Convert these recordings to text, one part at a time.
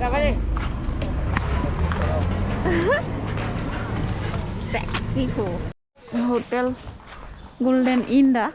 가봐리. Taxi hotel Golden Inn dah.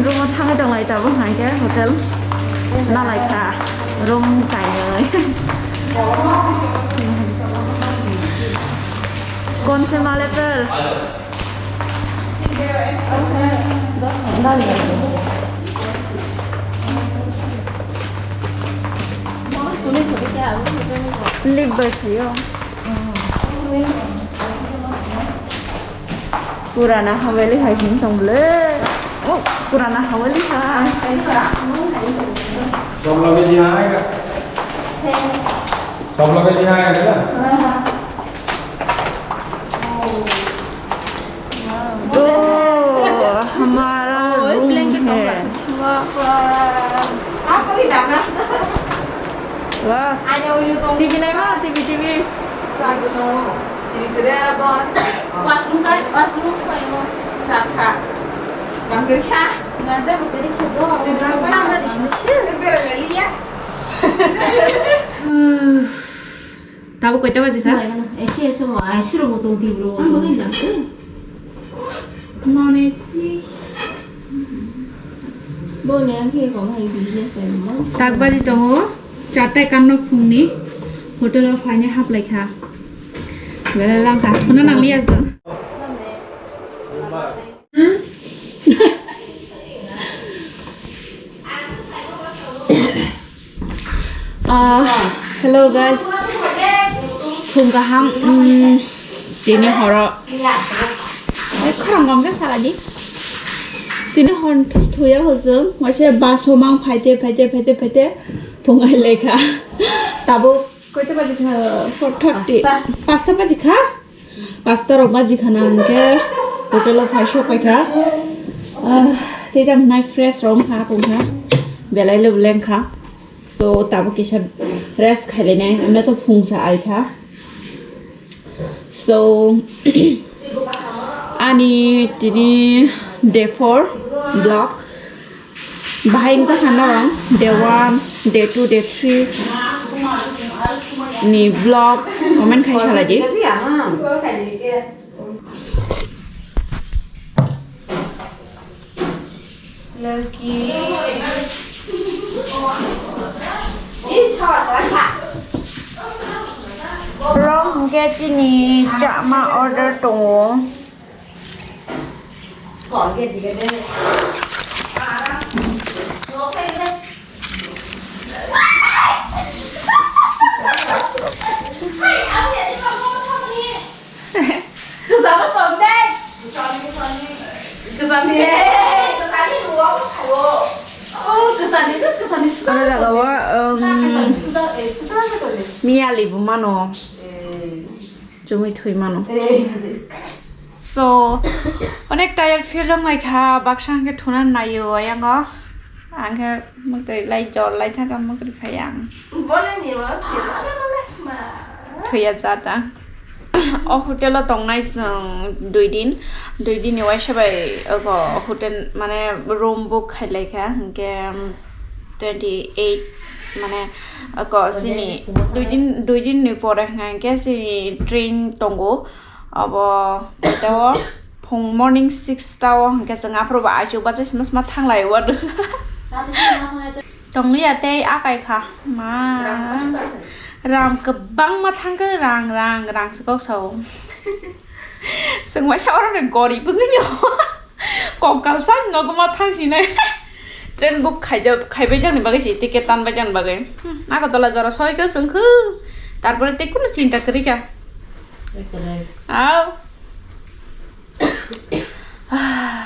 Rumah tangga trong này tao vẫn cái hotel nó lại cả room cài người con xem mà letter Liberty Purana Haveli hay chính tổng lệ Purana Haveli ha. Xong là cái gì hai cả. Xong là cái gì hai đấy là. हमारा room है có gì đọc đó वाह TV नहीं माँ TV TV kira apa washroom kau ini saka bang kerja nggak ada bukan itu doang ada di sini sih biar lihat tahu kau tahu sih kan sih semua suruh potong tidur boleh nggak non sih boleh yang kau mau bisnis semua tak baca tahu catai kan fungni hotel of hanya hap like ha Bela lang ka. Ano nang liya sa? Hello guys. Phùng cả hang. Tini horo. Khorong gom cái sao là gì? Tini hon thuya ho sớm. Ngoài sẽ ba số mang phải thế. Phùng ai lấy cả. Tabu. Kau tu baju kah? 4:30. Pasta baju kah? Pasta rok baju kah nangke. Hotel of High Shop kah? Tidak naik fresh rom kah pun kah? Belai lebih kah? So tabu kisah rest kah lene. Anda tu fungsa ay kah? So ani tini day 4 block. Bahaya insa kana bang. Day 1, day 2, day 3. Ni vlog comment khai trả lại đi. Rong cái ni chạm mà order tổ. còn cái gì cái đây cứ sao nó còn đây cứ sao đi uống cứ sao đi Ada dah kawa Mia libu mano Cuma itu mano So Onek tired feel dong like ha Baksang ke tunan nayo ayang ko Angke Magtay lai jol lai thaka magtay payang boleh nih mà Thuya zata O hotel lo tong nai sang 2 din ni wai sabai ko hotel mane room book khailai kha hangke 28 mane ko sini 2 din ni pore hangke sini train tongo abo tawo phung morning 6 tawo hangke sanga proba achu ba jes mas ma thanglai wad tong li ate akai kha ma Rang kebang matang ke rang sekok sau. Semua orang yang gori pengenyo. Kongkal san ngaku matang sini. Train book khai bejang ni bagai si tiketan bejang bagai. Aku tola jara soi ke sengku. Tarpore teku nu cinta keri ka.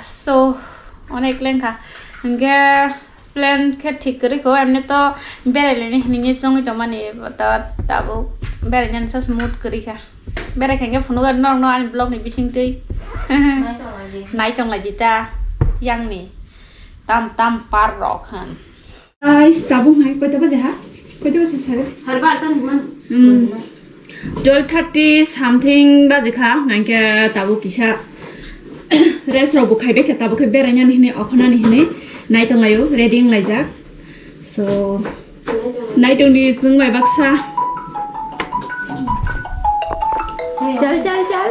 So onek lengka. Hingga plan ke ठीक करी को हमने तो बेरे लेने निये song तो माने बता ताबो बेरे जन सा स्मूथ करी का berekenge funuga nong no ani blog ni bising tei nai chong la jita yang ni tam par rok han guys tabung hai koi tabe ha koi tabe sare har bar tan man 12:30 something bajikha nangke tabu kisa rest robu khaibe ke tabu ke beranya ni hine okhona ni hine nai tongayo reading laijak so nai tongni sung mai baksa chal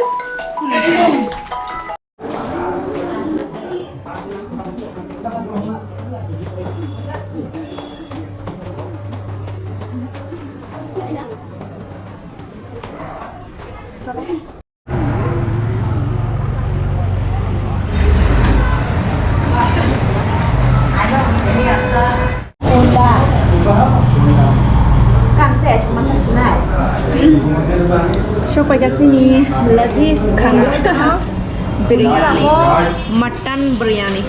Siapa yang sini? Lazis kandung biryani, mutton biryani.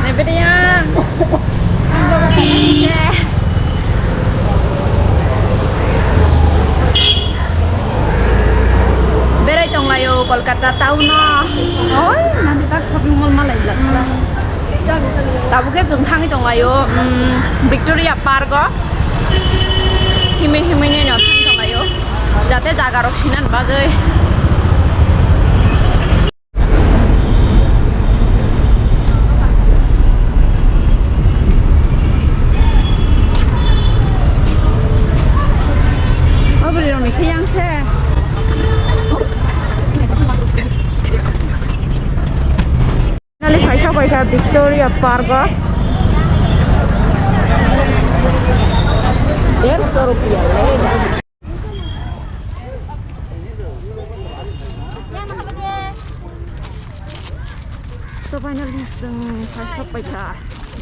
Nih berian. Berai tong layo Kolkata tahu no. Oh, nanti tak shopping mall malah jelas lah. Tabu ke sung thang tong layo Victoria Park go hime nya nyo thang tong layo jate jaga rok sinan bagai oh beri rong ni khayang se nali paisa paisa Victoria Park go 150 rupiah leh. So finally sampai ke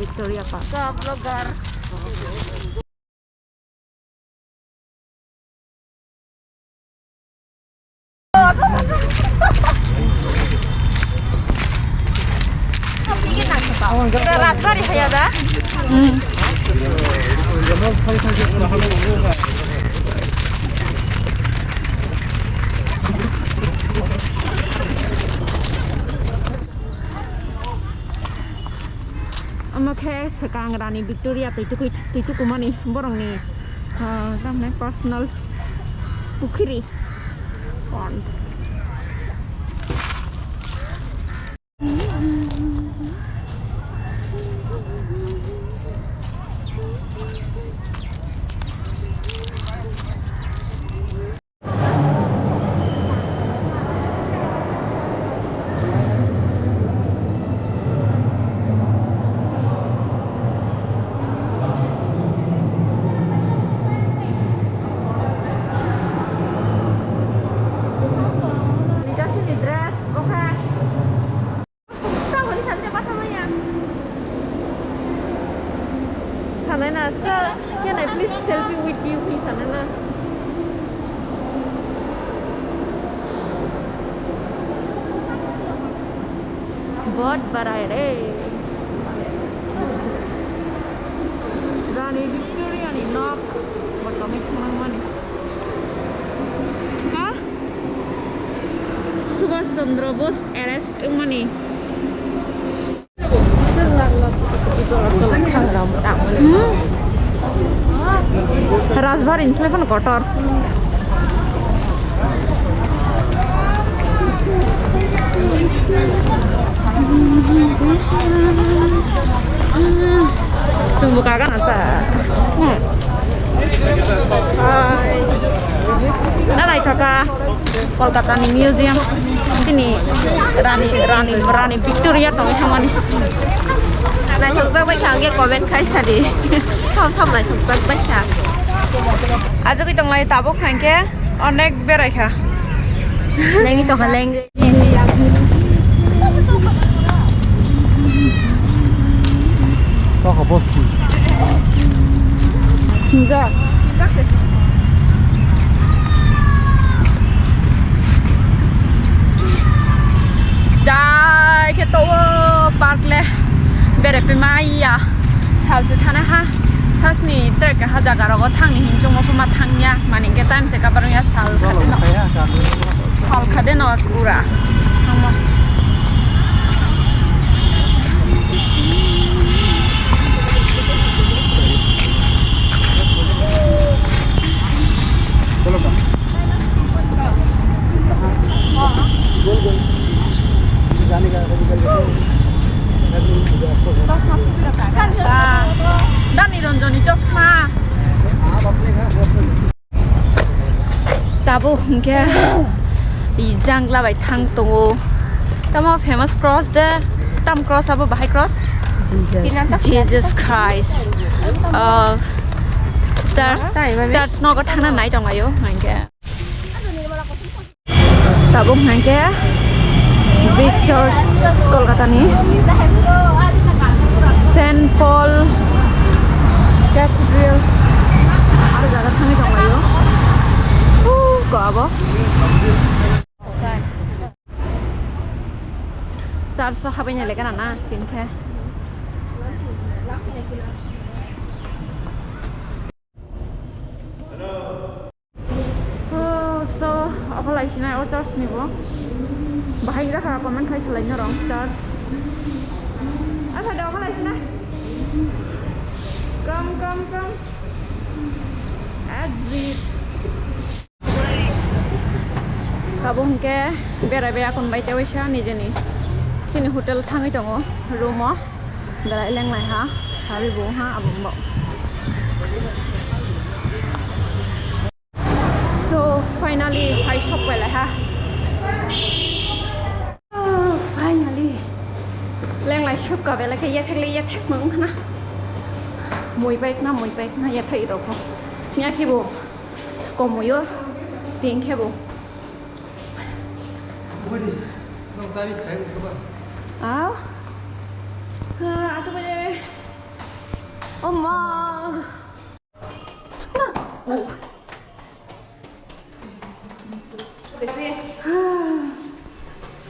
Victoria Park. Ke vlogger. Udah rasa di saya dah. Oke, sekarang Rani Victoria itu kumani borong nih, namanya personal pukiri pond. Sanana, sir, can I please selfie with you, please, Sanana? बहुत बड़ा है रे रानी Victoria नी knock बटमी थांग माने का Subhash Chandra Bose arrest माने राजबार इंसलेफन cutter sungguh kakak nasa nah kakak Kolkata nih museum sini Rani Victoria tong haman này thực ra bây giờ nghe có bên khai sao đi xong này thực ra bây giờ aja kita ngelai tabuk hangke onek berai kah lên itu kan lên có boss 진짜 딱세 자 이렇게 또 park le bere pe mai ya salse thana ha sasni trek ha jaga ro thangni hinjung mo ma thangya maninge time se ka barang ya sal khade no pura hamo चस्मा दानी रंजनी चस्मा दाबो हंके जंगला bye थांग दङो तमा famous cross दे तम cross आबो बाहाय क्रॉस जीसस क्राइस्ट चर्च नगो थाना नाय दङायो हंके दाबो हंके big church kolkata ni Saint Paul Cathedral ada jaga tangi dong ayo kok apa sar so habenya lekan ana pinke so apa lagi sih na church ni bo bahaya kah komen kai selainnya orang church ada apa lagi sih come exit tabung ke berai akun bai tewisa ni jeni sini hotel thangi dong room berai leng lai ha sari bo ha abum bo so finally I shop well ha finally leng lại chụp cả về lại cái ya thek mong khana mùi bait na ya thei ro ko nya ki bo sko moyo ting ke bo Budi, nong service kayak gitu kan? áo asa ba de 엄마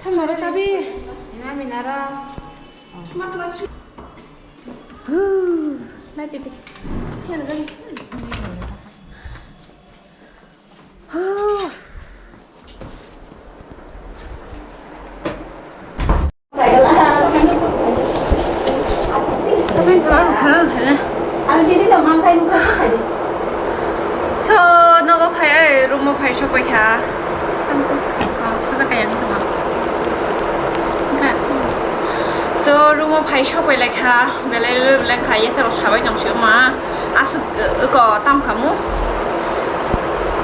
참 말아 잡이 Mami nara. Mas. Lihat itu. Ya lagi. So, 너가 파야 로모 파이 쇼파이야. 사자 kayak gitu mah. So rumah pai shopไปเลยค่ะเวลาเล่นขายเยอะแต่เราชาวบ้านยังเชื่อมาอาสึกก็ตั้มขามู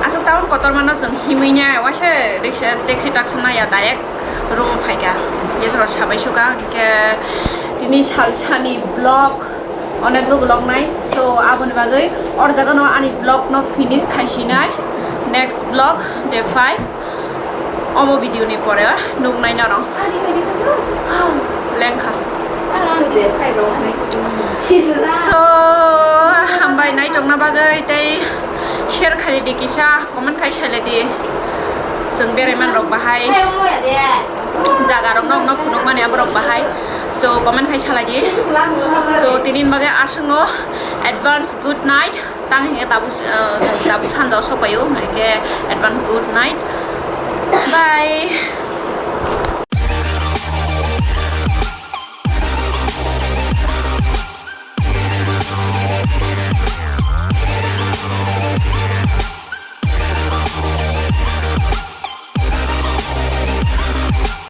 อาสึกตั้มก็ตอนมันน่าสนหิมิเนี่ยว่าใช่เด็กสิตักสนายาได้rumah paiกันเยอะแต่เราชาวบ้านชูกันแกที่นี่ชานีบล็อกঅনেক লোক blog নাই so আপনি বাগে আর জায়গা no আনি blog no finish খাইছি নাই next blog day 5 অমো video নি পরে নুক নাই না রং লেংখা so hambai nai tong na bagai tai share khali di kisa comment khai chale di जों बेरायमान रक बाहाय जागा रक नंग न फुनुक माने रक बाहाय so comment khai chala di so tinin bagai asungo advance good night tang he tabu sanjau sopayo ke advance good night bye